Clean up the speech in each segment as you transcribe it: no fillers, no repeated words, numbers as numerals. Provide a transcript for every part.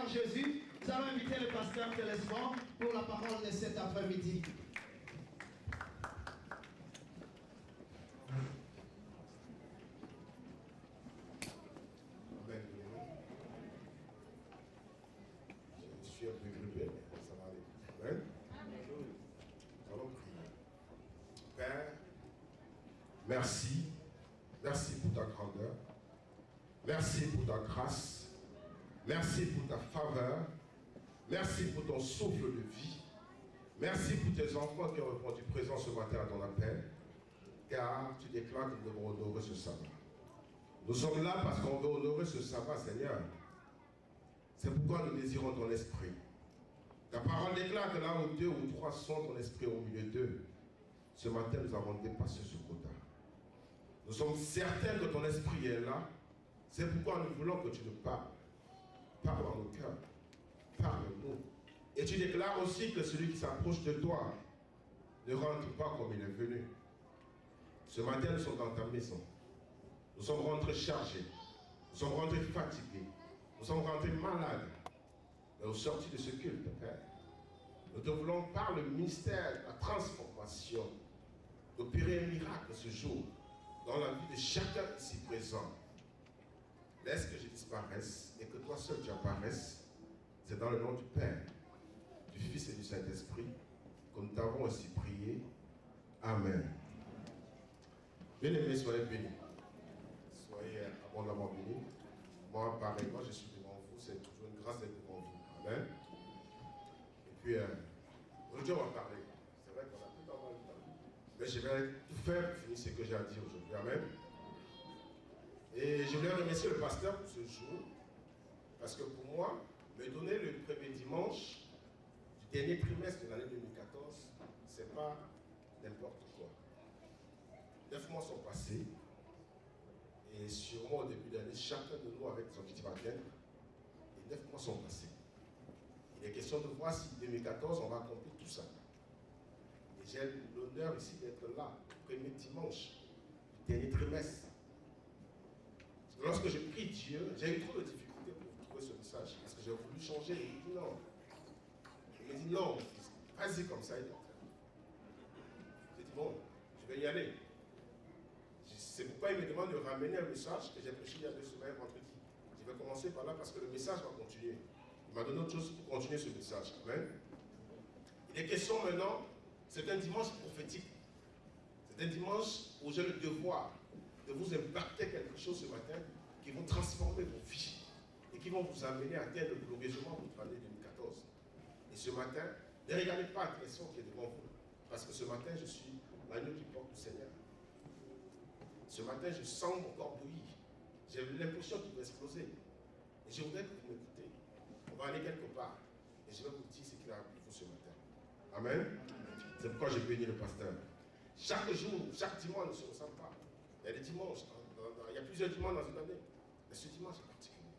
Seigneur Jésus, nous allons inviter le pasteur Télésphore pour la parole de cet après-midi. Amen. Je suis un peu grippé, mais ça va aller. Amen. Nous allons prier. Père, merci. Merci pour ta grandeur. Merci pour ta grâce. Merci pour ta faveur. Merci pour ton souffle de vie. Merci pour tes enfants qui ont répondu présent ce matin à ton appel. Car tu déclares que nous devons honorer ce sabbat. Nous sommes là parce qu'on veut honorer ce sabbat, Seigneur. C'est pourquoi nous désirons ton esprit. Ta parole déclare que là où 2 ou 3 sont, ton esprit au milieu d'eux. Ce matin, nous avons dépassé ce quota. Nous sommes certains que ton esprit est là. C'est pourquoi nous voulons que tu nous parles. Parle dans nos cœurs. Parle-nous. Et tu déclares aussi que celui qui s'approche de toi ne rentre pas comme il est venu. Ce matin, nous sommes dans ta maison. Nous sommes rentrés chargés. Nous sommes rentrés fatigués. Nous sommes rentrés malades. Mais au sorti de ce culte, Père, nous te voulons par le ministère de la transformation d'opérer un miracle ce jour dans la vie de chacun ici présent. Laisse que je disparaisse et que toi seul tu apparaisses. C'est dans le nom du Père, du Fils et du Saint-Esprit que nous t'avons aussi prié. Amen. Bien-aimés, soyez bénis. Soyez abondamment bénis. Moi, pareillement, je suis devant vous. C'est toujours une grâce d'être devant vous. Amen. Et puis, aujourd'hui, on va parler. C'est vrai qu'on a plus dans le temps. Mais je vais tout faire pour finir ce que j'ai à dire aujourd'hui. Amen. Et je voulais remercier le pasteur pour ce jour. Parce que pour moi, me donner le premier dimanche du dernier trimestre de l'année 2014, c'est pas n'importe quoi. 9 mois sont passés. Et sûrement au début de l'année, chacun de nous avait des objectifs à atteindre. Et 9 mois sont passés. Il est question de voir si 2014, on va accomplir tout ça. Et j'ai l'honneur ici d'être là, le premier dimanche du dernier trimestre. Lorsque je prie Dieu, j'ai eu trop de difficultés pour trouver ce message. Parce que j'ai voulu changer. Il me dit non. Il me dit non, vas-y comme ça, il est en train. J'ai dit bon, je vais y aller. C'est pourquoi il me demande de ramener un message que j'ai prêché il y a 2 semaines, vendredi. Je vais commencer par là parce que le message va continuer. Il m'a donné autre chose pour continuer ce message. Amen. Il est question maintenant, c'est un dimanche prophétique. C'est un dimanche où j'ai le devoir de vous impacter quelque chose ce matin qui vont transformer vos vies et qui vont vous amener à atteindre glorieusement votre année 2014. Et ce matin, ne regardez pas la question qui est devant vous. Parce que ce matin, je suis l'agneau qui porte le Seigneur. Ce matin, je sens mon corps bouillir. J'ai l'impression qu'il va exploser. Et je voudrais que vous m'écoutez. On va aller quelque part. Et je vais vous dire ce qu'il a appris pour ce matin. Amen. C'est pourquoi j'ai béni le pasteur. Chaque jour, chaque dimanche ne se ressemble pas. Il y a des dimanches, il y a plusieurs dimanches dans une année. Mais ce dimanche est particulier.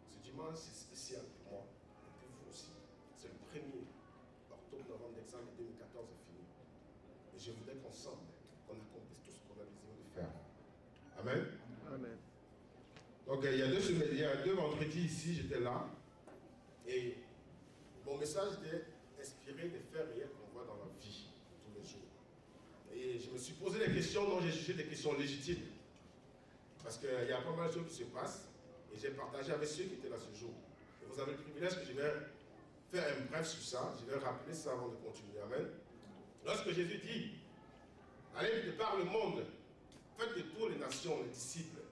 Ce dimanche, c'est spécial pour moi. Et pour vous aussi. C'est le 1er octobre, novembre, décembre 2014 est fini. Et je voudrais qu'ensemble, qu'on accomplisse tout ce qu'on a besoin de faire. Amen. Amen. Donc il y a 2 semaines, il y a 2 vendredis ici, j'étais là. Et mon message était inspiré des faits réels qu'on voit dans la vie tous les jours. Et je me suis posé des questions dont j'ai jugé des questions légitimes. Parce qu'il y a pas mal de choses qui se passent. Et j'ai partagé avec ceux qui étaient là ce jour. Et vous avez le privilège que je vais faire un bref sur ça. Je vais rappeler ça avant de continuer. Amen. Lorsque Jésus dit, allez de par le monde, faites de toutes les nations les disciples.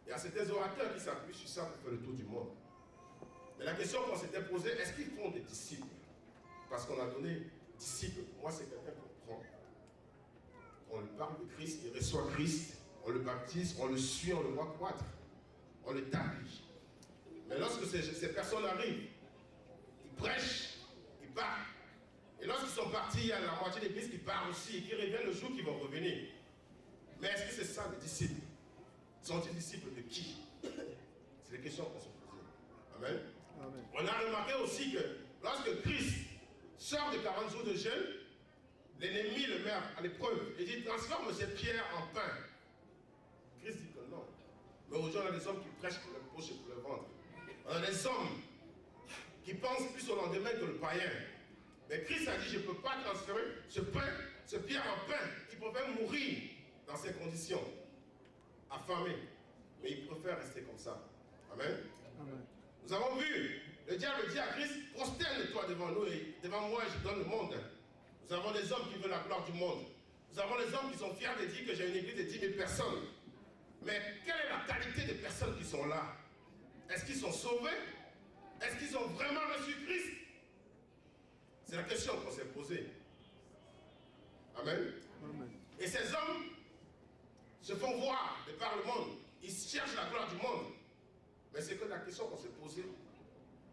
Il y a certains orateurs qui s'appuient sur ça pour faire le tour du monde. Mais la question qu'on s'était posée, est-ce qu'ils font des disciples? Parce qu'on a donné disciples. Pour moi, c'est quelqu'un qu'on prend. On lui parle de Christ, il reçoit Christ, on le baptise, on le suit, on le voit croître, on le tapis. Mais lorsque ces personnes arrivent, ils prêchent, ils partent. Et lorsqu'ils sont partis, il y a la moitié de l'église qui part aussi et qui revient le jour qu'ils vont revenir. Mais est-ce que c'est ça les disciples? Sont-ils disciples de qui? C'est les questions qu'on se pose. Amen. Amen. On a remarqué aussi que lorsque Christ sort de 40 jours de jeûne, l'ennemi le met à l'épreuve. Il dit, transforme cette pierre en pain. Christ dit que non. Mais aujourd'hui, on a des hommes qui prêchent pour leur poche et pour leur ventre. On a des hommes il pense plus au lendemain que le païen. Mais Christ a dit, je ne peux pas transférer ce pain, ce pierre en pain. Il pouvait mourir dans ces conditions, affamé. Mais il préfère rester comme ça. Amen. Amen. Nous avons vu, le diable dit à Christ, prosterne-toi devant nous et devant moi, je donne le monde. Nous avons des hommes qui veulent la gloire du monde. Nous avons des hommes qui sont fiers de dire que j'ai une église de 10 000 personnes. Mais quelle est la qualité des personnes qui sont là? Est-ce qu'ils sont sauvés? Est-ce qu'ils ont vraiment reçu Christ? C'est la question qu'on s'est posée. Amen. Amen. Et ces hommes se font voir de par le monde. Ils cherchent la gloire du monde. Mais c'est que la question qu'on s'est posée,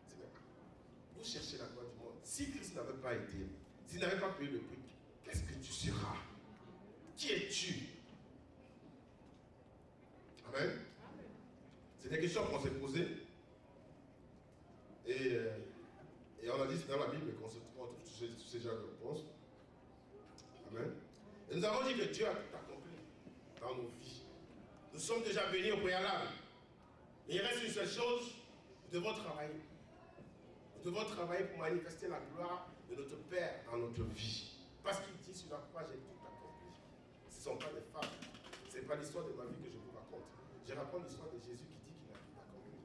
c'est vous cherchez la gloire du monde. Si Christ n'avait pas été, s'il n'avait pas payé le prix, qu'est-ce que tu seras? Qui es-tu? Amen. C'est des questions qu'on s'est posées. Et on a dit, c'est dans la Bible qu'on trouve tous ces genres de réponses. Amen. Et nous avons dit que Dieu a tout accompli dans nos vies. Nous sommes déjà bénis au préalable. Mais il reste une seule chose, nous devons travailler. Nous devons travailler pour manifester la gloire de notre Père dans notre vie. Parce qu'il dit sur la croix, j'ai tout accompli. Ce ne sont pas des femmes. Ce n'est pas l'histoire de ma vie que je vous raconte. Je raconte l'histoire de Jésus qui dit qu'il a tout accompli.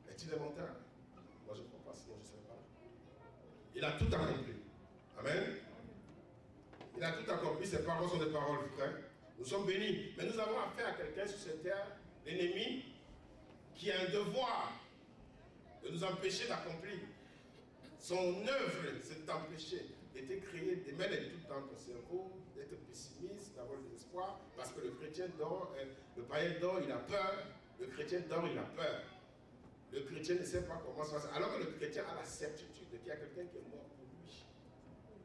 Est-il menteur? Moi je ne crois pas, sinon je ne serais pas là. Il a tout accompli. Amen. Il a tout accompli, ses paroles sont des paroles vraies. Nous sommes bénis. Mais nous avons affaire à quelqu'un sur cette terre, l'ennemi, qui a un devoir de nous empêcher d'accomplir. Son œuvre, c'est d'empêcher, d'être créé, de mettre tout dans ton cerveau, d'être pessimiste, d'avoir de l'espoir, parce que le chrétien dort, le païen dort, il a peur, le chrétien dort, il a peur. Le chrétien ne sait pas comment ça se passe, alors que le chrétien a la certitude qu'il y a quelqu'un qui est mort pour lui.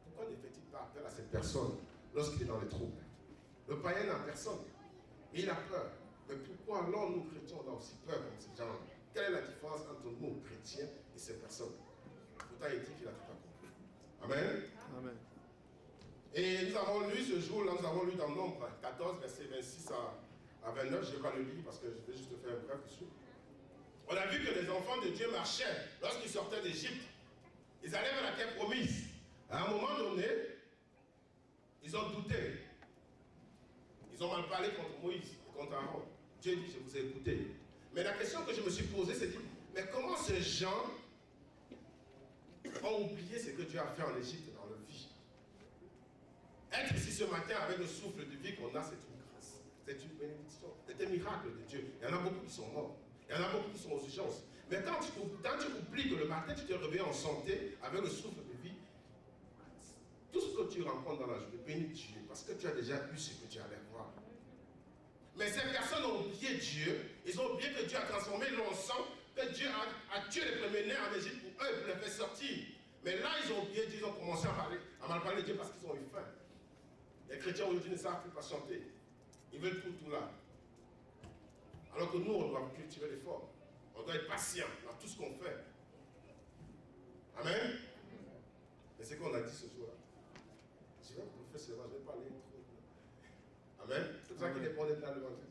Pourquoi ne fait-il pas appel à cette personne lorsqu'il est dans les troubles? Le païen n'a personne, et il a peur. Mais pourquoi alors nous chrétiens on a aussi peur comme ces gens? Quelle est la différence entre nous chrétiens et ces personnes? Pourtant il dit qu'il a tout accompli. Amen. Amen. Et nous avons lu ce jour-là, nous avons lu dans Nombre 14, versets 26 à 29, je ne vais pas le lire parce que je vais juste faire un bref dessus. On a vu que les enfants de Dieu marchaient lorsqu'ils sortaient d'Égypte. Ils allaient vers la terre promise. À un moment donné, ils ont douté. Ils ont mal parlé contre Moïse et contre Aaron. Dieu dit, je vous ai écouté. Mais la question que je me suis posée, c'est mais comment ces gens ont oublié ce que Dieu a fait en Égypte dans leur vie? Être ici ce matin avec le souffle de vie qu'on a, c'est une grâce. C'est une bénédiction. C'est un miracle de Dieu. Il y en a beaucoup qui sont morts. Il y en a beaucoup qui sont aux urgences. Mais quand tu oublies que le matin, tu te réveilles en santé, avec le souffle de vie, tout ce que tu rencontres dans la journée, bénis Dieu, parce que tu as déjà eu ce que tu allais voir. Mais ces personnes ont oublié Dieu. Ils ont oublié que Dieu a transformé l'encens, que Dieu a tué les premiers-nés en Égypte pour eux, pour les faire sortir. Mais là, ils ont oublié Dieu, ils ont commencé à mal parler de Dieu parce qu'ils ont eu faim. Les chrétiens aujourd'hui ne savent plus patienter. Ils veulent tout là. Alors que nous, on doit cultiver l'effort. On doit être patient dans tout ce qu'on fait. Amen. Mais c'est ce qu'on a dit ce jour-là. Je vais vous faire cela, je ne vais pas aller trop. Amen. C'est pour ça qu'il est bon d'être là le vendredi.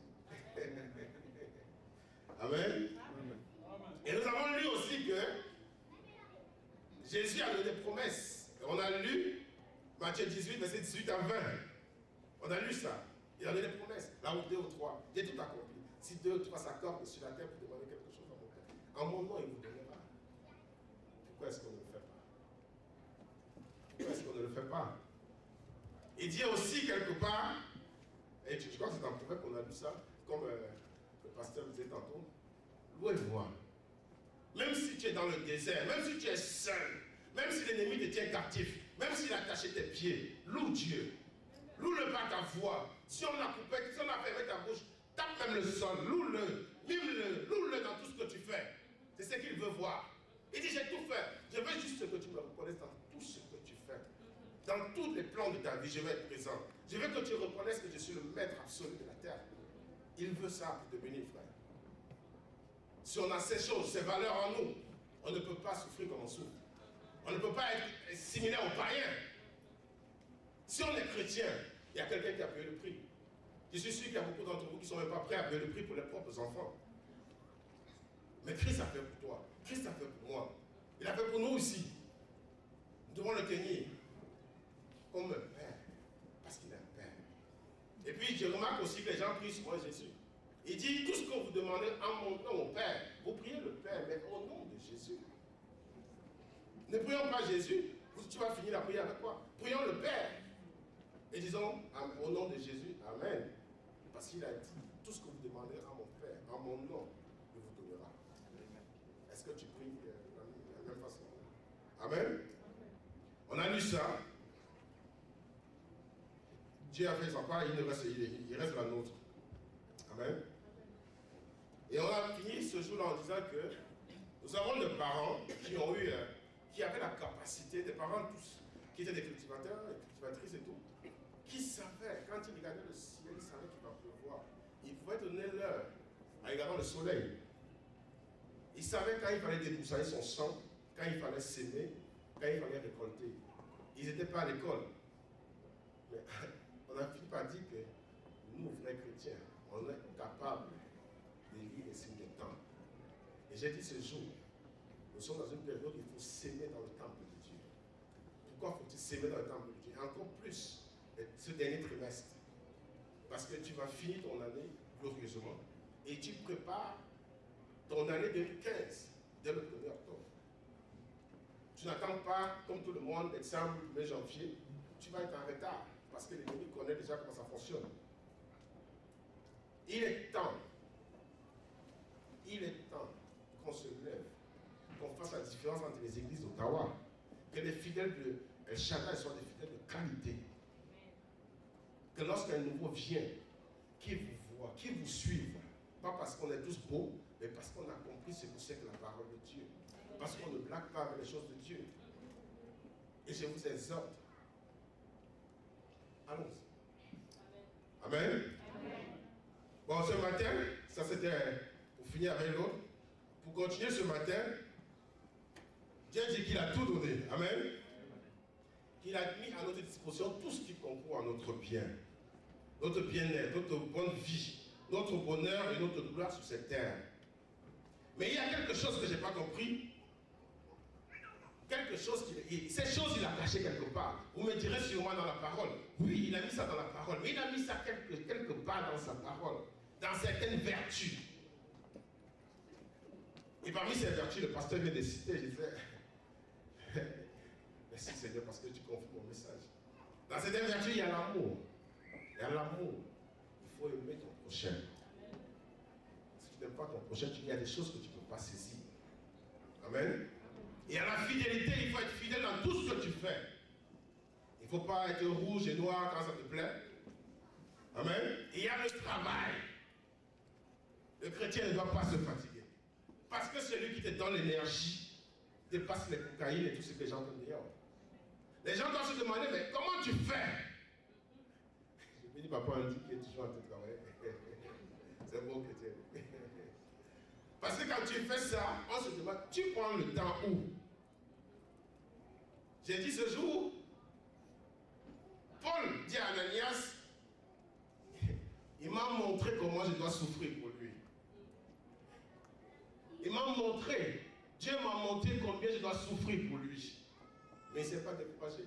Amen. Et nous avons lu aussi que Jésus a donné des promesses. Et on a lu Matthieu 18, verset 18 à 20. On a lu ça. Il a donné des promesses. Là où 2 ou 3, Dieu tout accompli. Si 2 ou 3 s'accordent sur la terre pour demander quelque chose à mon Père, en mon nom, il vous donnera. Pourquoi est-ce qu'on ne le fait pas? Pourquoi est-ce qu'on ne le fait pas? Il dit aussi quelque part, et je crois que c'est dans le prophète qu'on a lu ça, comme le pasteur disait tantôt, louez-moi. Même si tu es dans le désert, même si tu es seul, même si l'ennemi te tient captif, même s'il a attaché tes pieds, loue Dieu. Loue-le par ta voix. Si on a coupé, si on a fermé ta bouche, tape même le sol, loue-le, mime-le, loue-le dans tout ce que tu fais. C'est ce qu'il veut voir. Il dit, j'ai tout fait. Je veux juste que tu me reconnaisses dans tout ce que tu fais. Dans tous les plans de ta vie, je vais être présent. Je veux que tu reconnaisses que je suis le maître absolu de la terre. Il veut ça pour te bénir, frère. Si on a ces choses, ces valeurs en nous, on ne peut pas souffrir comme on souffre. On ne peut pas être similaire aux païens. Si on est chrétien, il y a quelqu'un qui a payé le prix. Je suis sûr qu'il y a beaucoup d'entre vous qui ne sont même pas prêts à payer le prix pour leurs propres enfants. Mais Christ a fait pour toi. Christ a fait pour moi. Il a fait pour nous aussi. Nous devons le tenir comme un père, parce qu'il est un père. Et puis je remarque aussi que les gens prient souvent Jésus. Il dit, tout ce que vous demandez en mon nom au Père, vous priez le Père, mais au nom de Jésus. Ne prions pas Jésus, tu vas finir la prière avec quoi? Prions le Père. Et disons, au nom de Jésus, Amen. Parce qu'il a dit, tout ce que vous demandez à mon Père, en mon nom, il vous donnera. Est-ce que tu pries de la même façon? Amen. On a lu ça. Dieu a fait sa part, il reste la nôtre. Amen. Et on a fini ce jour-là en disant que nous avons des parents qui avaient la capacité, des parents tous, qui étaient des cultivateurs, des cultivatrices et tout, qui savaient, quand ils regardaient le ciel, ils savaient qu'il va pleuvoir. Ils pouvaient donner l'heure en regardant le soleil. Ils savaient quand il fallait débroussailler son champ, quand il fallait s'aimer, quand il fallait récolter. Ils n'étaient pas à l'école. Mais on a fini par dire que nous, vrais chrétiens, on est capables de lire les signes des temps. Et j'ai dit ce jour, nous sommes dans une période où il faut s'aimer dans le temple de Dieu. Pourquoi faut-il s'aimer dans le temple de Dieu? Encore plus ce dernier trimestre. Parce que tu vas finir ton année glorieusement et tu prépares ton année 2015 dès le 1er octobre. Tu n'attends pas, comme tout le monde, l'examen le 1er janvier. Tu vas être en retard parce que l'ennemi connaît déjà comment ça fonctionne. Il est temps qu'on se lève, qu'on fasse la différence entre les églises d'Ottawa, que les fidèles de El Shaddai soient des fidèles de qualité. Que lorsqu'un nouveau vient, qu'il vous voit, qu'il vous suive, pas parce qu'on est tous beaux, mais parce qu'on a compris ce que c'est que la parole de Dieu. Parce qu'on ne blague pas avec les choses de Dieu. Et je vous exhorte. Allons-y. Amen. Amen. Bon, ce matin, ça c'était pour finir avec l'autre. Pour continuer ce matin, Dieu dit qu'il a tout donné. Amen. Qu'il a mis à notre disposition tout ce qui concourt à notre bien. Notre bien-être, notre bonne vie, notre bonheur et notre gloire sur cette terre. Mais il y a quelque chose que je n'ai pas compris. Quelque chose ces choses, il a caché quelque part. Vous me direz sûrement dans la parole. Oui, il a mis ça dans la parole. Mais il a mis ça quelque part dans sa parole. Dans certaines vertus. Et parmi ces vertus, le pasteur vient de citer, je disais, merci Seigneur parce que tu confirmes mon message. Dans certaines vertus, il y a l'amour. Il y a l'amour. Il faut aimer ton prochain. Si tu n'aimes pas ton prochain, il y a des choses que tu ne peux pas saisir. Amen. Et à la fidélité, il faut être fidèle dans tout ce que tu fais. Il ne faut pas être rouge et noir quand ça te plaît. Amen. Et il y a le travail. Le chrétien ne doit pas se fatiguer. Parce que celui qui te donne l'énergie dépasse les cocaïnes et tout ce que j'entends dehors. Les gens doivent se demander, mais comment tu fais? Je me dis, papa, on dit qu'il est toujours en train de travailler. C'est bon chrétien. Parce que quand tu fais ça, on se demande, tu prends le temps où? J'ai dit ce jour, Paul dit à Ananias, il m'a montré comment je dois souffrir pour lui. Il m'a montré, Dieu m'a montré combien je dois souffrir pour lui. Mais il ne s'est pas découragé.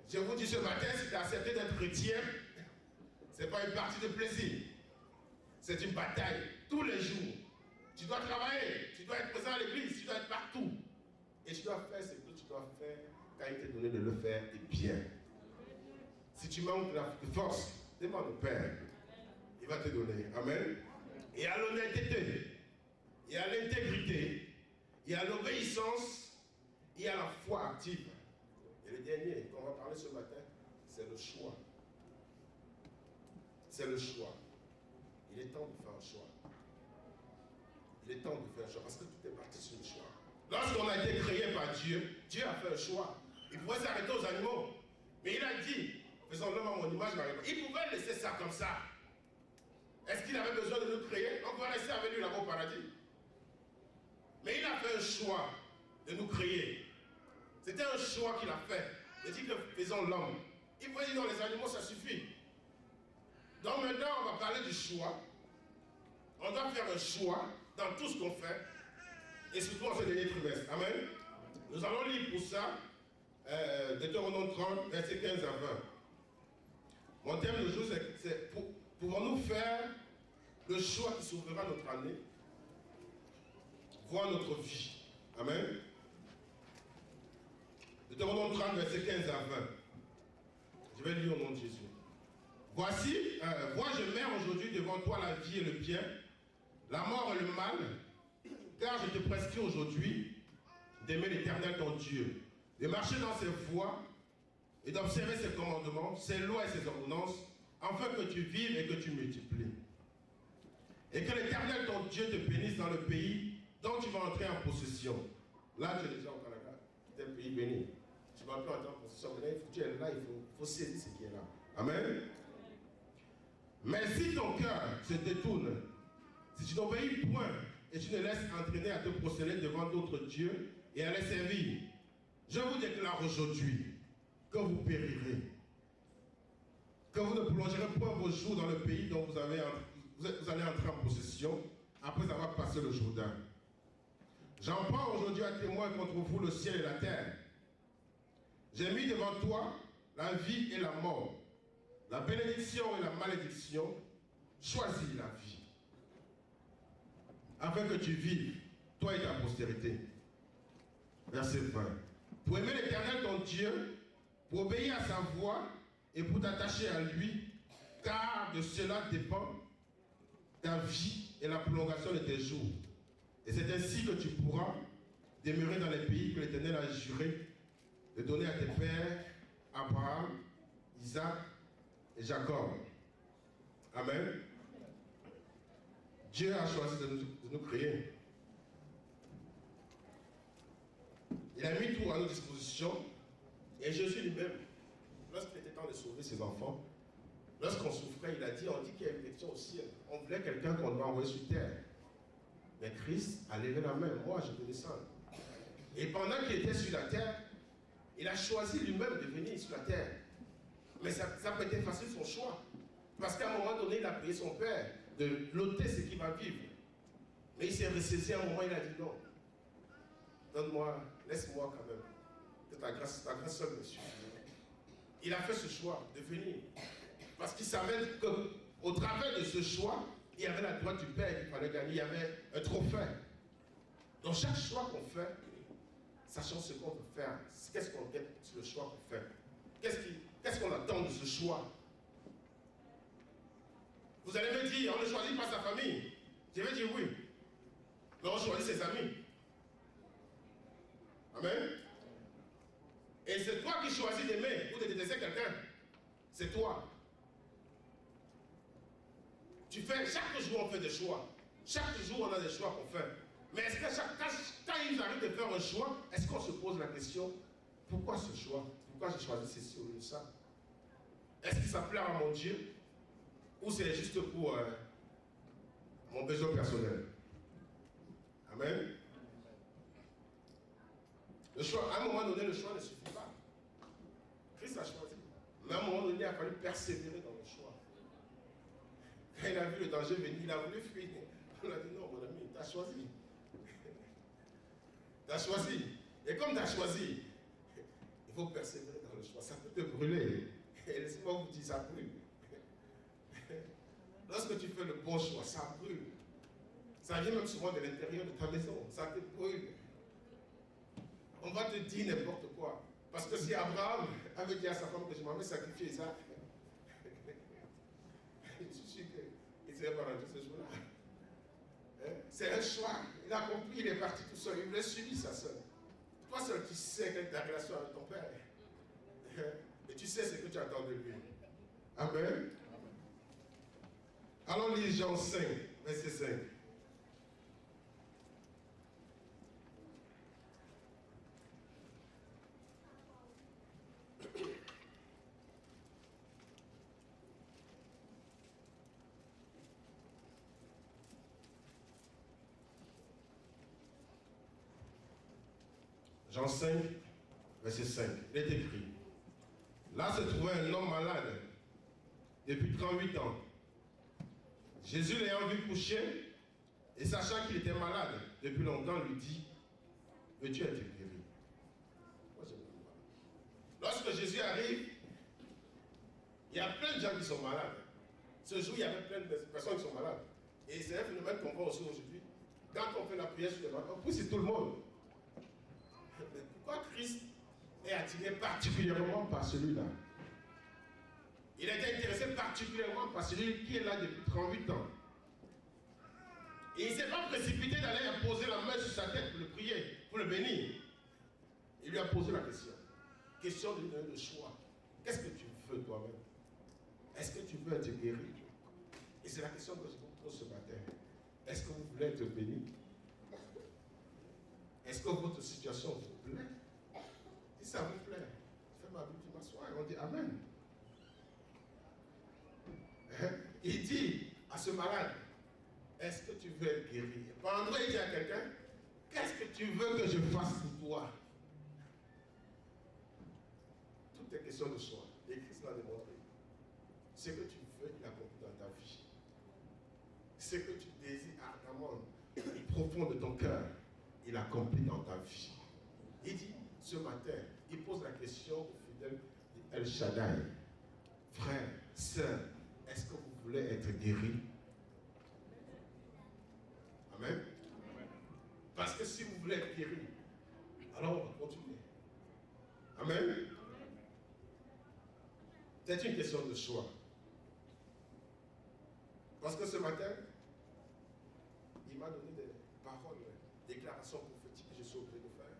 Je vous dis ce matin, si tu as accepté d'être chrétien, ce n'est pas une partie de plaisir. C'est une bataille, tous les jours. Tu dois travailler, tu dois être présent à l'église, tu dois être partout. Et tu dois faire ce que tu dois faire quand il t'est donné de le faire et bien. Si tu manques de force, demande au Père. Il va te donner. Amen. Et à l'honnêteté, et à l'intégrité, et à l'obéissance, et à la foi active. Et le dernier qu'on va parler ce matin, c'est le choix. C'est le choix. Il est temps de faire un choix. Il est temps de faire un choix parce que tout est parti sur le choix. Lorsqu'on a été créé par Dieu, Dieu a fait un choix. Il pouvait s'arrêter aux animaux. Mais il a dit, faisons l'homme à mon image, il pouvait laisser ça comme ça. Est-ce qu'il avait besoin de nous créer? On va rester avec lui là-bas au paradis. Mais il a fait un choix de nous créer. C'était un choix qu'il a fait. Il dit que faisons l'homme. Il pouvait dire non, les animaux, ça suffit. Donc maintenant, on va parler du choix. On doit faire un choix dans tout ce qu'on fait. et surtout en ce dernier trimestre. Amen. Nous allons lire pour ça Deutéronome 30, versets 15 à 20. Mon thème de jour, c'est pouvons-nous faire le choix qui sauvera notre année, voire notre vie. Amen. Deutéronome 30, versets 15 à 20. Je vais lire au nom de Jésus. Voici, vois, je mets aujourd'hui devant toi la vie et le bien, la mort et le mal, car je te prescris aujourd'hui d'aimer l'Éternel ton Dieu, de marcher dans ses voies et d'observer ses commandements, ses lois et ses ordonnances, afin que tu vives et que tu multiplies. Et que l'Éternel ton Dieu te bénisse dans le pays dont tu vas entrer en possession. Là, tu es déjà au Canada, c'est un pays béni. Tu ne vas plus entrer en possession, mais là, tu es là, il faut saisir ce qui est là. Amen. Mais si ton cœur se détourne, si tu n'obéis point et tu ne laisses entraîner à te prosterner devant d'autres dieux et à les servir, je vous déclare aujourd'hui que vous périrez, que vous ne prolongerez point vos jours dans le pays dont vous allez entrer en possession après avoir passé le Jourdain. J'en prends aujourd'hui à témoin contre vous le ciel et la terre. J'ai mis devant toi la vie et la mort, la bénédiction et la malédiction. Choisis la vie, afin que tu vives, toi et ta postérité. Verset 20. Pour aimer l'Éternel ton Dieu, pour obéir à sa voix et pour t'attacher à lui, car de cela dépend ta vie et la prolongation de tes jours. Et c'est ainsi que tu pourras demeurer dans les pays que l'Éternel a juré de donner à tes pères, Abraham, Isaac et Jacob. Amen. Dieu a choisi de nous créer. Il a mis tout à nos dispositions. Et Jésus lui-même, lorsqu'il était temps de sauver ses enfants, lorsqu'on souffrait, il a dit, on dit qu'il y a une élection au ciel. On voulait quelqu'un qu'on doit envoyer sur terre. Mais Christ a levé la main. Moi, je veux descendre. Et pendant qu'il était sur la terre, il a choisi lui-même de venir sur la terre. Mais ça peut être facile son choix. Parce qu'à un moment donné, il a prié son père de l'ôter ce qui va vivre. Mais il s'est ressaisi à un moment, il a dit non. Donne-moi, laisse-moi quand même. Que ta grâce seule me suffit. Il a fait ce choix de venir. Parce qu'il savait qu'au travers de ce choix, il y avait la droite du Père qu'il fallait gagner. Il y avait un trophée. Donc chaque choix qu'on fait, sachant ce qu'on veut faire, qu'est-ce qu'on gagne sur le choix qu'on fait? Qu'est-ce qu'on attend de ce choix? Vous allez me dire, on ne choisit pas sa famille. Je vais dire oui. Mais on choisit ses amis. Amen. Et c'est toi qui choisis d'aimer ou de détester quelqu'un. C'est toi. Tu fais, chaque jour on fait des choix. Chaque jour on a des choix qu'on fait. Mais est-ce que quand il arrive de faire un choix, est-ce qu'on se pose la question, pourquoi ce choix? Pourquoi j'ai choisi ceci ou ça? Est-ce que ça plaît à mon Dieu? Ou c'est juste pour mon besoin personnel? Amen. Le choix, à un moment donné, le choix ne suffit pas. Christ a choisi. Mais à un moment donné, il a fallu persévérer dans le choix. Quand il a vu le danger venir, il a voulu fuir. On a dit non, mon ami, tu as choisi. Tu as choisi. Et comme tu as choisi, il faut persévérer dans le choix. Ça peut te brûler. Et laissez-moi vous dire, ça brûle. Lorsque tu fais le bon choix, ça brûle. Ça vient même souvent de l'intérieur de ta maison. Ça te brûle. On va te dire n'importe quoi. Parce que si Abraham avait dit à sa femme que je m'avais sacrifié ça, je suis sûr qu'il ne serait pas rendu ce jour-là. C'est un choix. Il a compris, il est parti tout seul. Il voulait suivre sa soeur. Toi seul, tu sais quelle est ta relation avec ton père. Et tu sais ce que tu attends de lui. Amen. Allons lire Jean 5, verset 5. Jean 5, verset 5. Il est écrit. Là se trouvait un homme malade depuis 38 ans. Jésus l'ayant vu coucher et sachant qu'il était malade depuis longtemps lui dit, veux-tu être guéri? Moi, je me dis, lorsque Jésus arrive, il y a plein de gens qui sont malades. Ce jour, il y avait plein de personnes qui sont malades. Et c'est un phénomène qu'on voit aussi aujourd'hui. Quand on fait la prière sur les malades, on pousse tout le monde. Mais pourquoi Christ est attiré particulièrement par celui-là? Il a été intéressé particulièrement par celui qui est là depuis 38 ans. Et il ne s'est pas précipité d'aller poser la main sur sa tête pour le prier, pour le bénir. Il lui a posé la question. Question de choix. Qu'est-ce que tu veux toi-même? Est-ce que tu veux être guéri? Et c'est la question que je vous pose ce matin. Est-ce que vous voulez être béni? Est-ce que votre situation vous plaît? Si ça vous plaît, je fais ma Bible, je m'assois et on dit Amen. Il dit à ce malade, est-ce que tu veux être guéri? Et pendant il dit à quelqu'un, qu'est-ce que tu veux que je fasse pour toi? Tout est question de choix. Et Christ l'a démontré. Ce que tu veux, il accomplit dans ta vie. Ce que tu désires ardemment, au profond de ton cœur, il accomplit dans ta vie. Il dit, ce matin, il pose la question aux fidèles d'El Shaddai. Frère, sœur, est-ce que vous voulez être guéri? Amen. Parce que si vous voulez être guéri, alors on va continuer. Amen. C'est une question de choix. Parce que ce matin, il m'a donné des paroles, des déclarations prophétiques que je suis obligé de faire.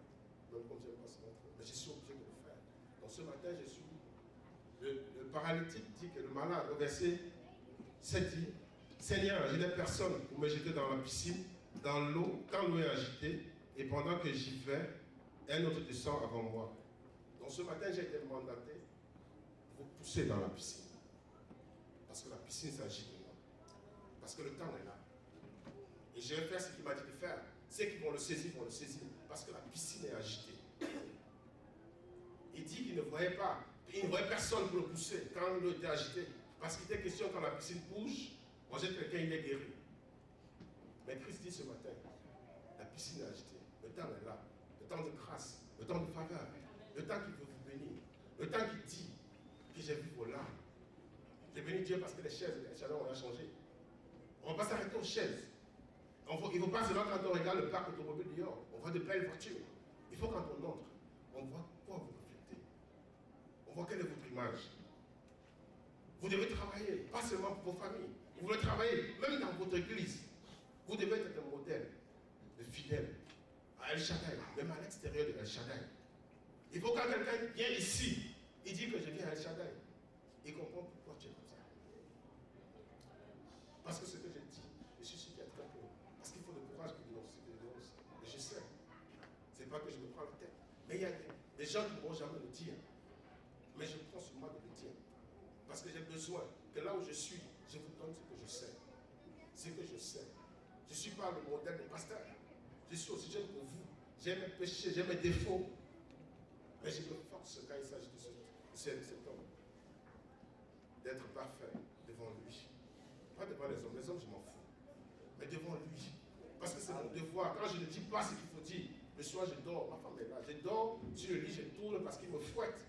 Même comme je n'aime pas ce mot, mais je suis obligé de le faire. Donc ce matin, je suis. Le paralytique dit que le malade, au verset 7 dit, Seigneur, j'ai des personnes pour me jeter dans la piscine, dans l'eau, quand l'eau est agitée, et pendant que j'y vais, un autre descend avant moi. Donc ce matin, j'ai été mandaté pour vous pousser dans la piscine. Parce que la piscine s'agite de moi. Parce que le temps est là. Et je vais faire ce qu'il m'a dit de faire. Ceux qui vont le saisir vont le saisir. Parce que la piscine est agitée. Il dit qu'il ne voyait pas. Il ne voyait personne pour le pousser quand l'eau était agitée. Parce qu'il était question quand la piscine bouge, moi j'ai quelqu'un, il est guéri. Mais Christ dit ce matin, la piscine est agitée. Le temps est là. Le temps de grâce. Le temps de faveur. Le temps qu'il veut vous bénir. Le temps qu'il dit que j'ai vu vos larmes. J'ai béni Dieu parce que les chaises, les chaleurs, on a changé. On ne va pas s'arrêter aux chaises. Il ne faut pas seulement quand on regarde le parc automobile dehors, on voit de belles voitures. Il faut quand on entre, on voit quoi vous reflétez. On voit quelle est votre image. Vous devez travailler, pas seulement pour vos familles. Vous devez travailler, même dans votre église. Vous devez être un modèle de fidèle à El Shaddai, même à l'extérieur de El Shaddai. Il faut quand quelqu'un vient ici, il dit que je viens à El Shaddai. Il comprend pourquoi tu es comme ça. Parce que ce que j'ai dit, je suis sûr qu'il y a très peu. Parce qu'il faut le courage pour dénoncer. Et je sais. Ce n'est pas que je me prends la tête. Mais il y a des gens qui ne vont jamais le dire. Mais je prends sur moi de le dire. Parce que j'ai besoin que là où je suis, je vous donne ce que je sais. Ce que je sais. Je ne suis pas le modèle de pasteur. Je suis aussi jeune que vous. J'ai mes péchés, j'ai mes défauts. Mais je me force quand il s'agit de cet homme. D'être parfait devant lui. Pas devant les hommes. Les hommes, je m'en fous. Mais devant lui. Parce que c'est mon devoir. Quand je ne dis pas ce qu'il faut dire, le soir je dors. Ma femme est là. Je dors sur le lit, je tourne parce qu'il me fouette.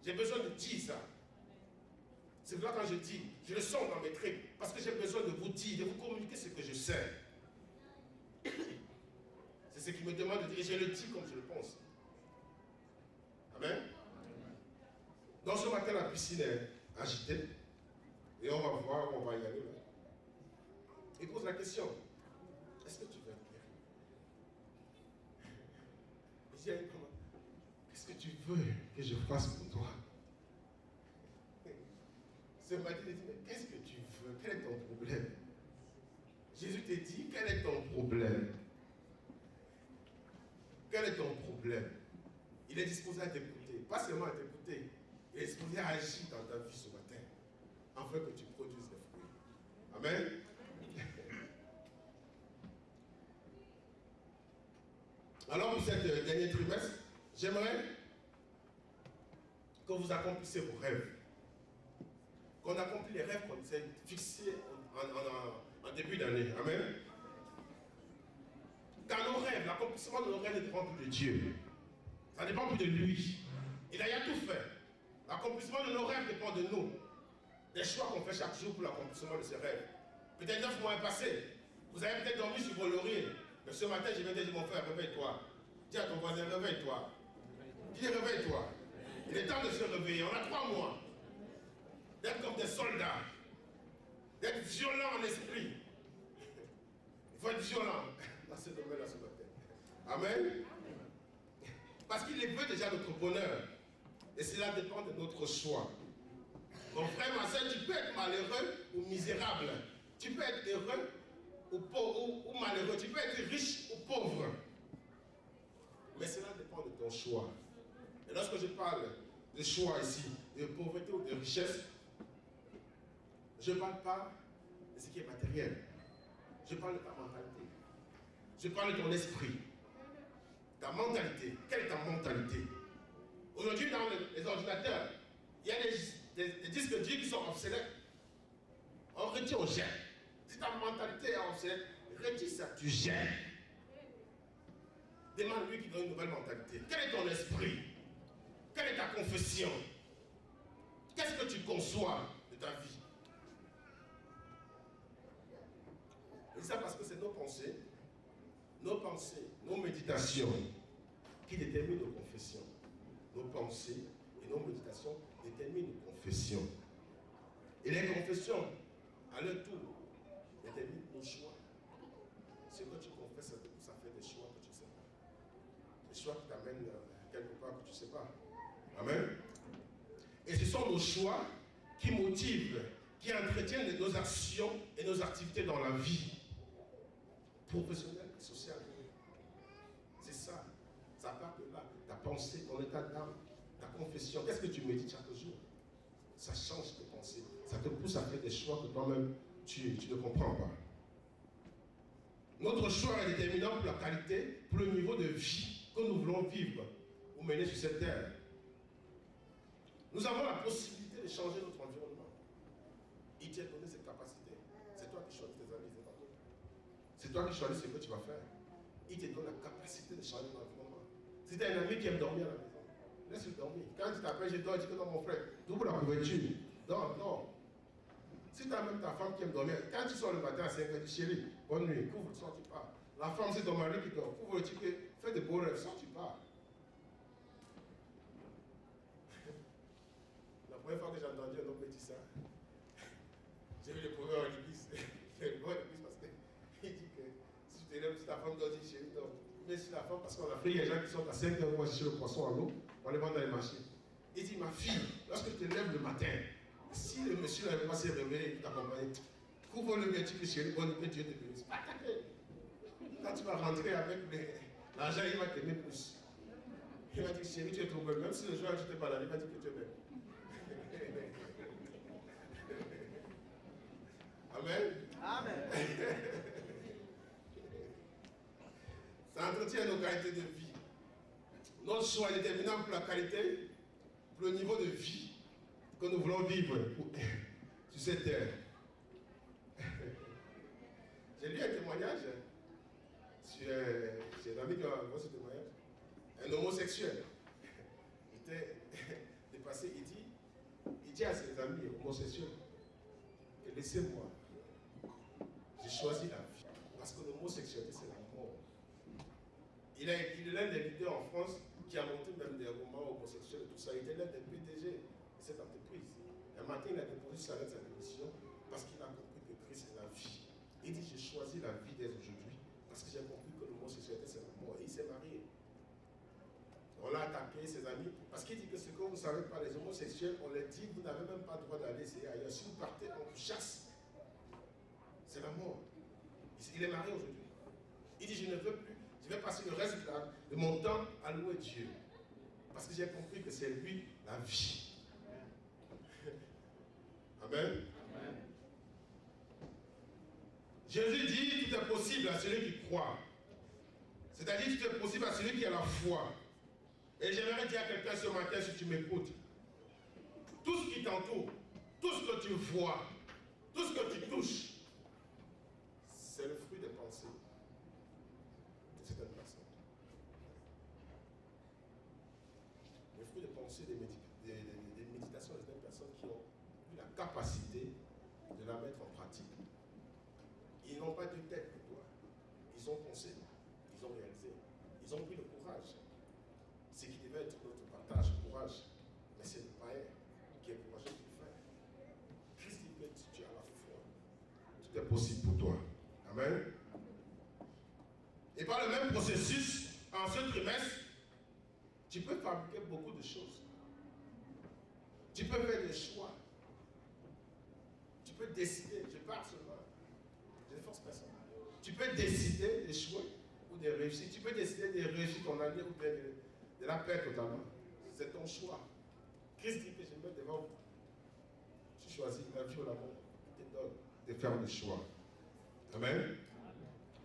J'ai besoin de dire ça. C'est là quand je dis, je le sens dans mes tripes. Parce que j'ai besoin de vous dire, de vous communiquer ce que je sais. C'est ce qu'il me demande de dire. Et je le dis comme je le pense. Amen. Donc ce matin, la piscine est agitée. Et on va voir où on va y aller. Il pose la question. Est-ce que tu veux être guéri? Il dit, qu'est-ce que tu veux que je fasse pour toi? Ce matin, il dit, mais qu'est-ce que tu veux? Quel est ton problème? Jésus te dit, quel est ton problème? Quel est ton problème? Il est disposé à t'écouter. Pas seulement à t'écouter, il est disposé à agir dans ta vie ce matin, afin que tu produises des fruits. Amen. Alors pour cette dernier trimestre, j'aimerais que vous accomplissiez vos rêves. Qu'on accomplit les rêves qu'on s'est fixés en début d'année. Amen. dans nos rêves, l'accomplissement de nos rêves ne dépend plus de Dieu. Ça ne dépend plus de lui. Il a tout fait. L'accomplissement de nos rêves dépend de nous. Des choix qu'on fait chaque jour pour l'accomplissement de ces rêves. Peut-être 9 mois passés. Vous avez peut-être dormi sur vos lauriers. Mais ce matin, je viens de dire, mon frère, réveille-toi. Dis à ton voisin, réveille-toi. Dis, réveille-toi. Il est temps de se réveiller. On a 3 mois. D'être comme des soldats. D'être violents en esprit. Il faut être violent dans ce domaine-là ce matin. Amen. Parce qu'il veut déjà notre bonheur. Et cela dépend de notre choix. Mon frère, ma soeur, tu peux être malheureux ou misérable. Tu peux être heureux ou pauvre ou malheureux. Tu peux être riche ou pauvre. Mais cela dépend de ton choix. Et lorsque je parle de choix ici, de pauvreté ou de richesse, je ne parle pas de ce qui est matériel. Je parle de ta mentalité. Je parle de ton esprit. Ta mentalité. Quelle est ta mentalité? Aujourd'hui, dans les ordinateurs, il y a des disques durs qui sont obsolètes. On retire, on jette. Si ta mentalité est obsolète, retire ça, tu jettes. Demande-lui qui donne une nouvelle mentalité. Quel est ton esprit? Quelle est ta confession? Qu'est-ce que tu conçois de ta vie? Et ça parce que c'est nos pensées, nos méditations qui déterminent nos confessions. Nos pensées et nos méditations déterminent nos confessions. Et les confessions, à leur tour, déterminent nos choix. Ce que tu confesses, ça fait des choix que tu ne sais pas. Des choix qui t'amènent quelque part que tu ne sais pas. Amen. Et ce sont nos choix qui motivent, qui entretiennent nos actions et nos activités dans la vie professionnelle et sociale. C'est ça. Ça part de là. Ta pensée, ton état d'âme, ta confession. Qu'est-ce que tu médites chaque jour? Ça change tes pensées. Ça te pousse à faire des choix que toi-même, tu ne comprends pas. Notre choix est déterminant pour la qualité, pour le niveau de vie que nous voulons vivre ou mener sur cette terre. Nous avons la possibilité de changer notre environnement. Il t'a donné cette capacité. C'est toi qui choisis tes amis, c'est pas toi. C'est toi qui choisis ce que tu vas faire. Il te donne la capacité de changer ton environnement. Si tu as un ami qui aime dormir à la maison, laisse-le dormir. Quand tu t'appelles, je dors, tu dis que non, mon frère, double la couverture. Dors, dors. Si tu as même ta femme qui aime dormir, quand tu sors le matin à 5h, tu dis chérie, bonne nuit, couvre le soir, tu pars. La femme, c'est ton mari qui dort, couvre le ticket, fais de beaux rêves, soir, tu pars. La première fois que j'ai entendu un homme me dire ça, j'ai vu le proverbe en l'église. J'ai vu l'église parce qu'il dit que si tu te lèves, si ta femme dort, dis chérie, dors. Mais si la femme, parce qu'en Afrique, il y a des gens qui sont à 5h pour chercher le poisson en eau, on les vend dans les marchés. Il dit, ma fille, lorsque tu te lèves le matin, si le monsieur n'avait pas s'est réveillé et t'accompagne, couvre-le bien, tu peux chérie, bonne nuit, Dieu te bénisse. Pas attaquer. Quand tu vas rentrer avec l'argent, il va t'aimer plus. Il va dire, chérie, tu es trop belle. Même si le jour où tu t'es baladé, il va dire que tu es belle. Amen. Amen. Ça entretient nos qualités de vie. Notre choix est déterminant pour la qualité, pour le niveau de vie que nous voulons vivre sur cette terre. J'ai lu un témoignage sur un ami qui a envoyé ce témoignage. Un homosexuel. Il était dépassé, il dit à ses amis homosexuels, laissez-moi, j'ai choisi la vie. Parce que l'homosexualité, c'est la mort. Il est l'un des leaders en France qui a monté même des romans homosexuels et tout ça. Il était l'un des PDG de cette entreprise. Un matin, il a déposé sa lettre de démission parce qu'il a compris que Christ est la vie. Il dit, j'ai choisi la vie dès aujourd'hui parce que j'ai compris que l'homosexualité, c'est la mort. Et il s'est marié. On l'a attaqué, ses amis, parce qu'il dit que ce que vous ne savez pas, les homosexuels, on leur dit, vous n'avez même pas le droit d'aller essayer ailleurs. Si vous partez, on vous chasse. C'est la mort. Il est marié aujourd'hui. Il dit, je ne veux plus, je vais passer le reste de mon temps à louer Dieu. Parce que j'ai compris que c'est lui la vie. Amen. Amen. Jésus dit, tout est possible à celui qui croit. C'est-à-dire, tout est possible à celui qui a la foi. Et j'aimerais dire à quelqu'un ce matin, si tu m'écoutes, tout ce qui t'entoure, tout ce que tu vois, tout ce que tu touches, c'est le fruit des pensées. conseil des méditations à des personnes qui ont eu la capacité de la mettre en pratique. Ils n'ont pas de tête pour toi. Ils ont pensé, ils ont réalisé, ils ont pris le courage. Ce qui devait être notre partage, courage. Mais c'est le païen qui est courageux qui le fait. Christ dit que tu as la foi. Tout est possible pour toi. Amen. Et par le même processus, en ce trimestre, tu peux fabriquer beaucoup de choses. Tu peux faire des choix. Tu peux décider. Je parle seulement. Je ne force personne. Tu peux décider d'échouer ou de réussir. Tu peux décider de réussir ton année ou de la perdre totalement. C'est ton choix. Christ dit que je me mets devant vous. Tu choisis la vie ou la mort. Il te donne de faire des choix. Amen.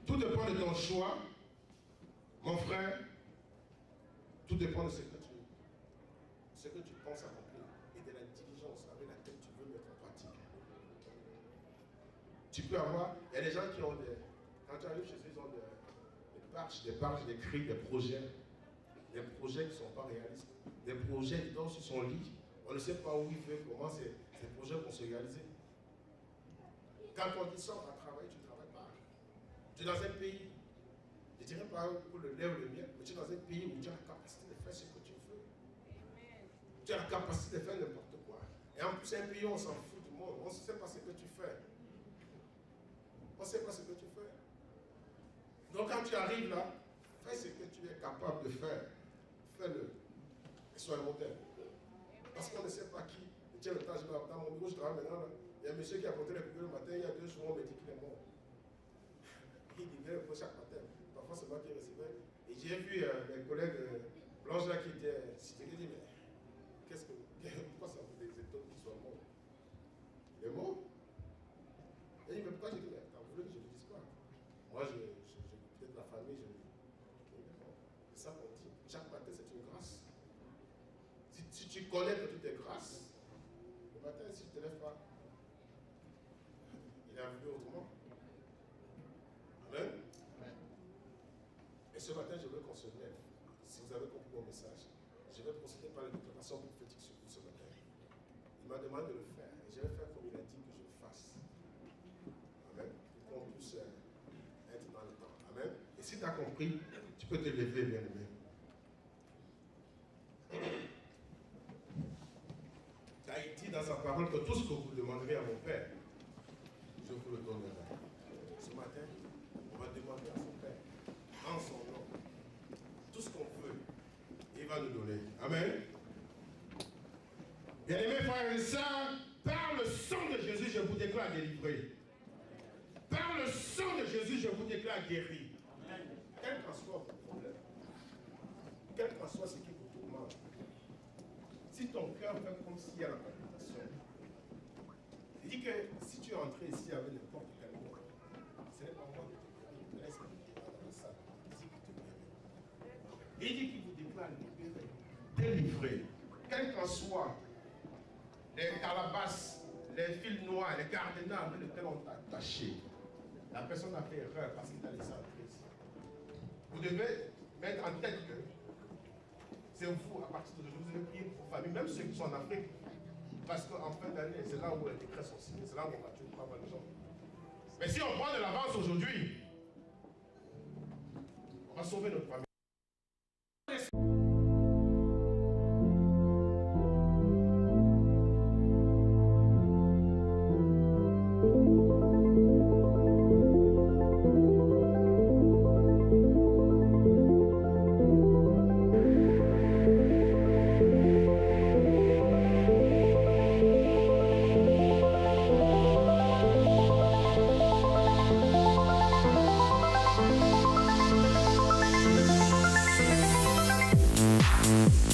Tout dépend de ton choix, mon frère. Tout dépend de ce que tu penses accomplir et de la diligence avec laquelle tu veux mettre en pratique. Tu peux avoir, il y a des gens qui ont quand tu arrives chez eux, ils ont des pages d'écrits, des projets qui ne sont pas réalistes, des projets qui dorment sur son lit. On ne sait pas où il veut, comment ces projets vont se réaliser. Quand on dit sort à travailler, tu ne travailles pas. Tu es dans un pays, je ne dirais pas pour le lait ou le miel, mais tu es dans un pays où tu as la capacité de faire ce que tu veux. Tu as la capacité de faire n'importe quoi. Et en plus, c'est un pays où on s'en fout du monde. On ne sait pas ce que tu fais. On ne sait pas ce que tu fais. Donc quand tu arrives là, fais ce que tu es capable de faire. Fais-le. Et sois un modèle. Parce qu'on ne sait pas qui. Tiens, le temps, dans mon bureau, je travaille maintenant. Là. Il y a un monsieur qui a porté les coupures le matin. Il y a 2 jours, on me dit qu'il est mort. Il vient le chaque matin. Parfois, c'est moi qui recevais. Et j'ai vu mes collègues blanches là qui étaient cités. J'ai dit, mais pourquoi ça vous des étoiles qui soient morts? Il est mort. Et il dit, mais pourquoi? J'ai dit, mais t'as voulu que je ne le dise pas. Moi, peut-être la famille, c'est ça qu'on dit. Chaque matin, c'est une grâce. Si tu connais que tout est grâce, le matin, si tu ne te lèves pas, il est arrivé autrement. Amen. Et ce matin, je veux qu'on se lève. Si vous avez compris mon message, je vais procéder par les déclarations prophétiques sur vous ce matin. Il m'a demandé de le faire. Et je vais faire comme il a dit que je le fasse. Amen. Pour qu'on puisse être dans le temps. Amen. Et si tu as compris, tu peux te lever, bien aimé. Il a dit dans sa parole que tout ce que vous demanderez à mon Père, je vous le donnerai. Ce matin, on va demander à son Père, en son nom, tout ce qu'on veut, il va nous donner. Amen. Bien-aimés frères et sœurs, par le sang de Jésus, je vous déclare délivré. Par le sang de Jésus, je vous déclare guéri. Quel qu'en soit votre problème, quel qu'en soit ce qui vous tourmente, si ton cœur fait comme s'il y a la palpitation, il dit que si tu es entré ici avec n'importe quel mot, ce n'est pas moi qui te guéris, mais l'esprit qui est dans la salle, ici qui te guérit. Il dit qu'il vous déclare libéré, délivré, quel qu'en soit les calabasses, les fils noirs, les cadenas avec lesquels on t'a attaché. La personne a fait erreur parce qu'il t'a laissé entrer ici. Vous devez mettre en tête que c'est vous, à partir d'aujourd'hui, vous devez prier pour vos familles, même ceux qui sont en Afrique. Parce qu'en fin d'année, c'est là où les décrets sont signés, c'est là où on va tuer pas mal de gens. Mais si on prend de l'avance aujourd'hui, on va sauver notre famille. We'll be right back.